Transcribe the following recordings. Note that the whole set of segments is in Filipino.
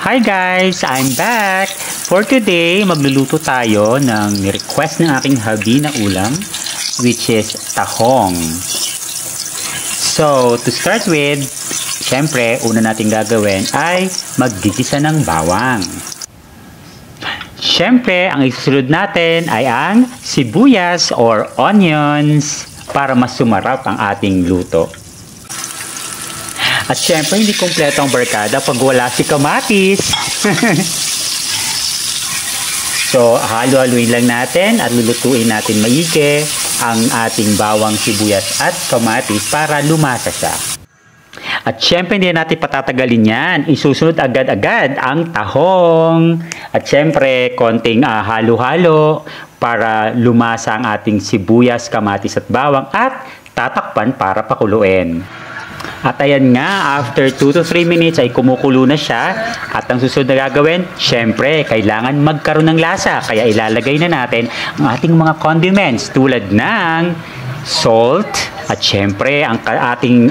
Hi guys! I'm back! For today, magluluto tayo ng request ng aking hubby na ulam, which is tahong. So, to start with, syempre, una natin gagawin ay maggigisa ng bawang. Syempre, ang isusunod natin ay ang sibuyas or onions para mas sumarap ang ating luto. At syempre, hindi kompleto ang barkada pag wala si kamatis. So, halo-haluin lang natin at lulutuin natin maigi ang ating bawang, sibuyas at kamatis para lumasa siya. At syempre, hindi natin patatagalin yan. Isusunod agad-agad ang tahong. At syempre, konting halo-halo para lumasa ang ating sibuyas, kamatis at bawang at tatakpan para pakuluin. At ayan nga, after 2 to 3 minutes ay kumukulo na siya. At ang susunod na gagawin, syempre, kailangan magkaroon ng lasa. Kaya ilalagay na natin ang ating mga condiments tulad ng salt. At syempre, ang ating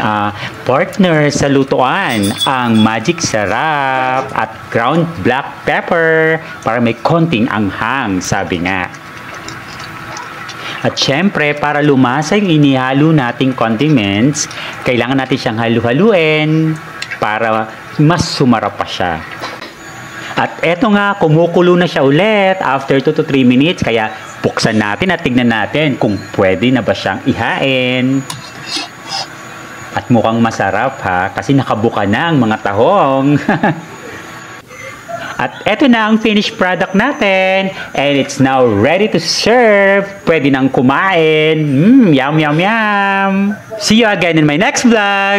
partner sa lutuan, ang magic sarap at ground black pepper para may konting anghang, sabi nga. At syempre, para lumasa yung inihalo nating condiments, kailangan natin siyang halu-haluin para mas sumarap pa siya. At eto nga, kumukulo na siya ulit after 2 to 3 minutes, kaya buksan natin at tignan natin kung pwede na ba siyang ihain. At mukhang masarap ha, kasi nakabuka na ang mga tahong. At eto na ang finished product natin. And it's now ready to serve. Pwede nang kumain. Yum, yum, yum. See you again in my next vlog.